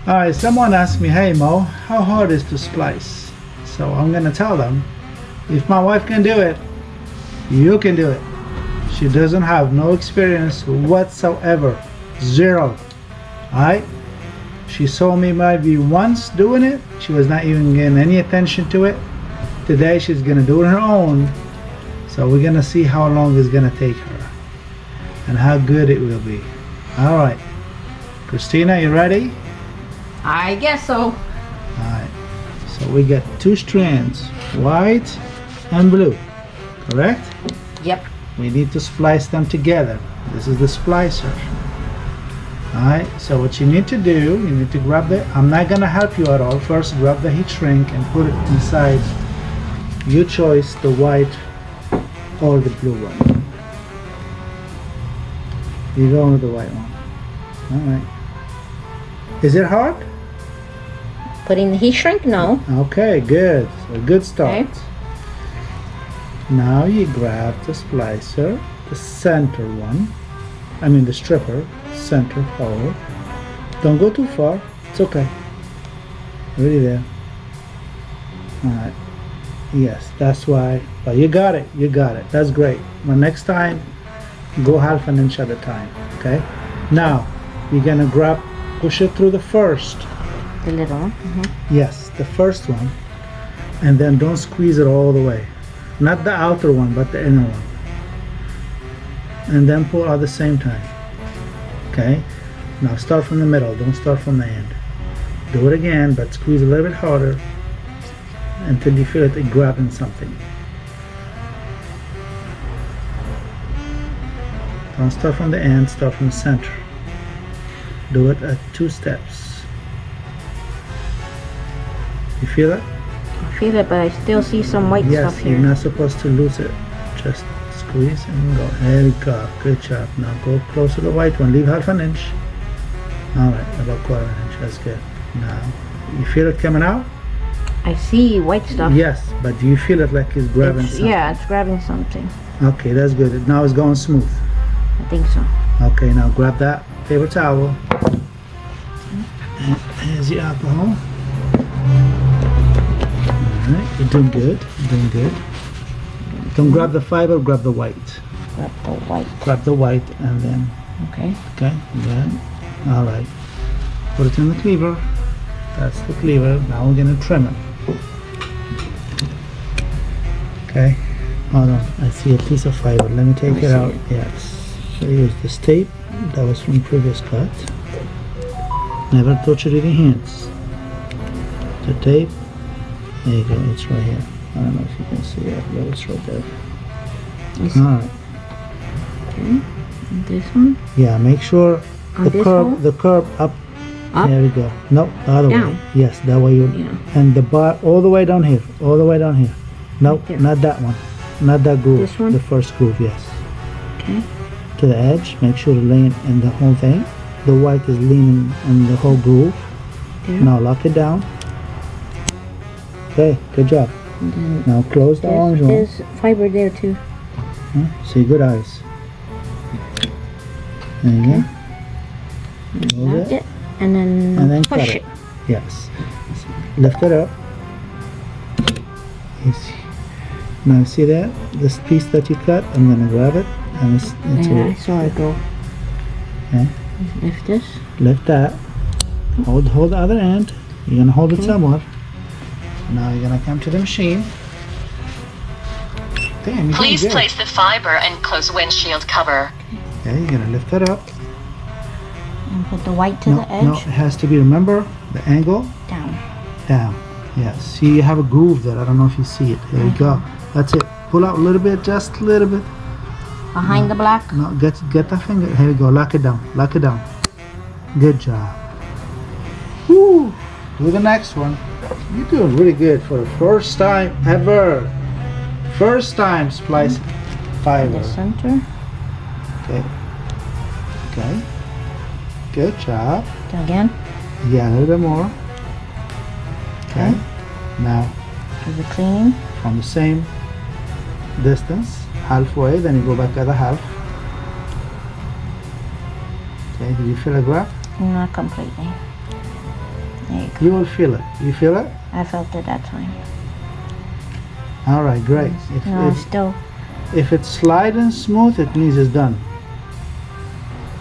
Alright, someone asked me, hey Mo, how hard is to splice? So I'm gonna tell them, if my wife can do it, you can do it. She doesn't have no experience whatsoever. Zero. Alright? She saw me maybe once doing it. She was not even getting any attention to it. Today she's gonna do it on her own. So we're gonna see how long it's gonna take her and how good it will be. Alright. Christina, you ready? I guess so. Alright. So we got two strands, white and blue. Correct? Yep. We need to splice them together. This is the splicer. Alright, so what you need to do, you need to grab the, I'm not gonna help you at all. First grab the heat shrink and put it inside your choice, the white or the blue one. You're going with the white one. Alright. Is it hard? Putting the heat shrink? No. Okay, good. So good start. Okay. Now you grab the splicer, the center one. I mean the stripper, center forward. Don't go too far. It's okay. Really there. Alright. Yes, that's why. But you got it. You got it. That's great. But next time, go half an inch at a time. Okay? Now, you're gonna grab, push it through the first. The little one. Yes, the first one. And then don't squeeze it all the way. Not the outer one, but the inner one. And then pull at the same time. Okay? Now start from the middle. Don't start from the end. Do it again, but squeeze a little bit harder until you feel it grabbing something. Don't start from the end, start from the center. Do it at 2 steps. You feel it? I feel it, but I still see some white Yes, stuff here. you're not supposed to lose it. Just squeeze and go. There you go. Good job. Now go close to the white one. Leave half an inch. Alright, about quarter of an inch. That's good. Now, you feel it coming out? I see white stuff. Yes, but do you feel it like it's grabbing something? Yeah, it's grabbing something. Okay, that's good. Now it's going smooth. I think so. Okay, now grab that paper towel. Here's your alcohol. Alright, you're doing good. You're doing good. Don't grab the fiber, grab the white. Grab the white. Grab the white and then, Okay. okay, good. Alright. Put it in the cleaver. That's the cleaver. Now we're gonna trim it. Okay. Hold on. I see a piece of fiber. Let me take it out. Yes. So use this tape. That was from previous cut. Never touch it with your hands. The tape. There you go. It's right here. I don't know if you can see it, but it's right there. Alright. Okay. And this one. Yeah, make sure On the this curve, one? the curve up. Up? There we go. No, the other way. Down. Yes, that way you. Yeah. And the bar all the way down here. All the way down here. No, Right there. not that one. Not that groove. This one? The first groove, yes. Okay. To the edge. Make sure to lean in the whole thing. The white is leaning in the whole groove. There. Now lock it down. Okay, good job. And then Now close the orange one. there's fiber there too. See, good eyes. There you go. Move That's it. it. And then, And then push cut it. it. Yes. Lift it up. You see. Now see that? This piece that you cut, I'm gonna grab it and it's Yeah, I saw it go. okay. Lift this. Lift that. Hold the other end. You're gonna hold it somewhere. Now you're gonna come to the machine. Damn, you're Please doing good. place the fiber and close windshield cover. Okay, you're gonna lift it up. And put the white to No, the edge. no, it has to be, remember, the angle Down. down. Yes. See, you have a groove there. I don't know if you see it. There you go. That's it. Pull out a little bit, just a little bit. Behind the black. No, get that finger. Here we go. Lock it down. Lock it down. Good job. Woo! Do the next one. You're doing really good for the first time ever. First time splicing fiber. The center. Okay. Okay. Good job. Do again. Yeah, a little bit more. Okay. Now, Do the cleaning. from the same distance, halfway, then you go back the other half. Okay, do you feel a graph? Not completely. There you go. You will feel it. You feel it? I felt it that time. All right, great. No, still, If it's sliding smooth, it means it's done.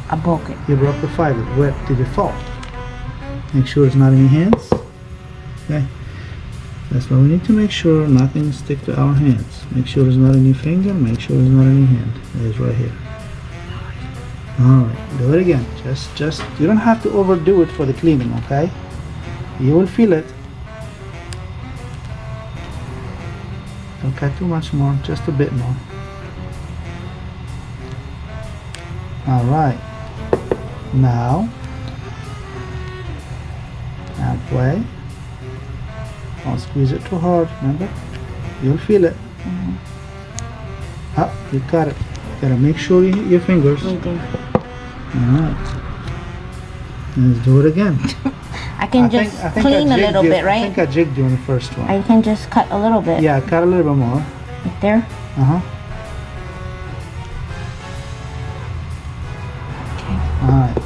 I broke it. You broke the fiber. Where did it fall? Make sure it's not in your hands. Okay. That's why we need to make sure nothing stick to our hands. Make sure it's not in your finger. Make sure it's not in your hand. It is right here. All right. Do it again. Just. You don't have to overdo it for the cleaning. Okay. You will feel it. Don't cut too much more. Just a bit more. All right. Now, halfway. Don't squeeze it too hard, remember? You'll feel it. Up, you got it. Gotta make sure your fingers. Right there. Alright. Let's do it again. I can just clean a little bit, right? I think I jigged you on the first one. I can just cut a little bit. Yeah, cut a little bit more. Right there. Uh-huh. Alright.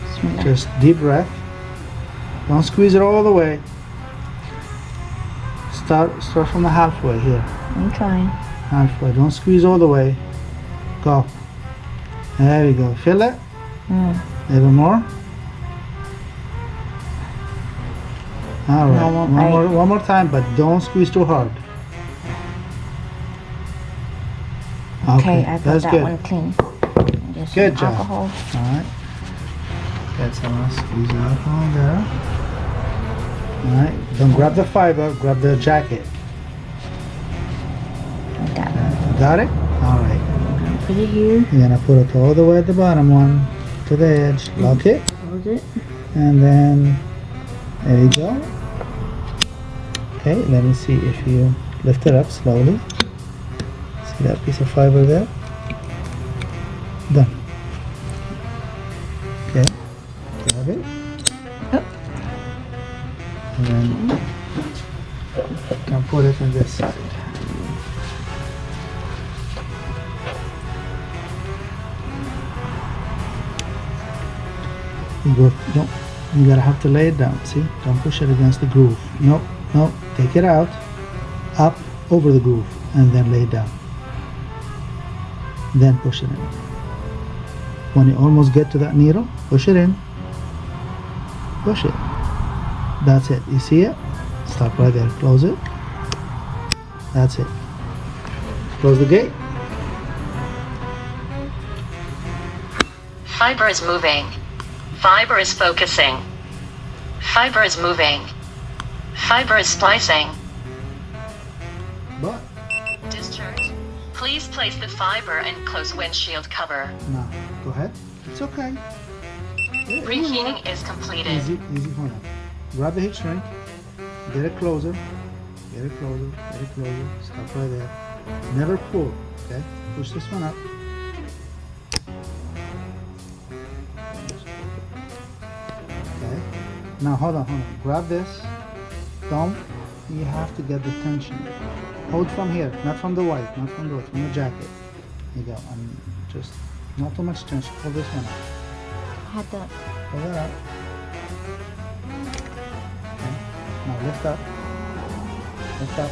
Bismillah. Just deep breath. Don't squeeze it all the way. Start from the halfway here. I'm trying. Halfway. Don't squeeze all the way. Go. There we go. Feel it? Even more. All right. One more time, but don't squeeze too hard. Okay, I got that's that good. one clean. Just Good some job. alcohol. All right. Get some squeeze alcohol there. All right. Don't grab the fiber. Grab the jacket. Like that. Got it? All right. Put it here. You're gonna put it all the way at the bottom one to the edge. Lock it. Close it. And then there you go. Okay, let me see if you lift it up slowly. See that piece of fiber there? Done. Okay, grab it. Oh. And then you can put it on this side. You gotta have to lay it down, see? Don't push it against the groove. Nope, nope, take it out, up, over the groove, and then lay it down. Then push it in. When you almost get to that needle, push it in. Push it. That's it, you see it? Stop right there, close it. That's it. Close the gate. Fiber is moving. Fiber is focusing. Fiber is moving. Fiber is splicing. But, Discharge. Please place the fiber and close windshield cover. now, go ahead. It's okay. Reheating is completed. Easy, hold on. Grab the heat shrink, get it closer, get it closer, get it closer, stop right there. Never pull, okay? Push this one up. Okay. Now hold on. Grab this. Don't, you have to get the tension. Hold from here, not from the white, not from the white, from the jacket. There you go, and just, not too much tension. Hold this one up. Had that. Hold it up. Okay. Now lift up. Lift up.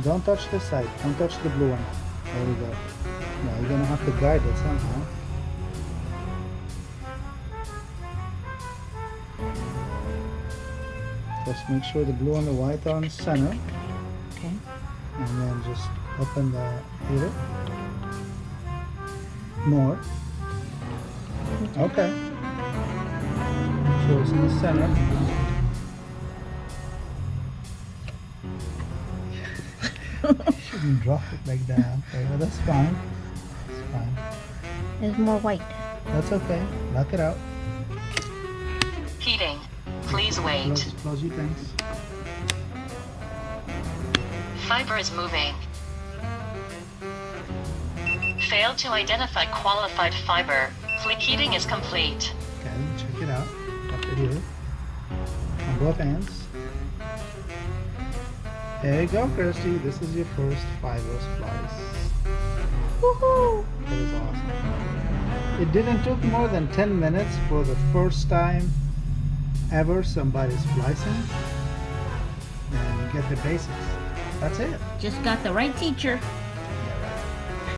Don't touch this side. Don't touch the blue one. There we go. Now you're gonna have to guide it somehow. Just make sure the blue and the white are in the center. Okay. And then just open the heater. More. Okay. Make sure it's in the center. You shouldn't drop it like that. Okay, well that's fine. That's fine. There's more white. That's okay. Lock it out. Heating. Please wait. Close your things. Fiber is moving. Failed to identify qualified fiber. Heating is complete. Okay, check it out. Up to here. On both ends. There you go, Kirsty. This is your first fiber splice. Woohoo! It was awesome. It didn't took more than 10 minutes for the first time ever somebody's splicing, then get the basics. That's it. Just got the right teacher.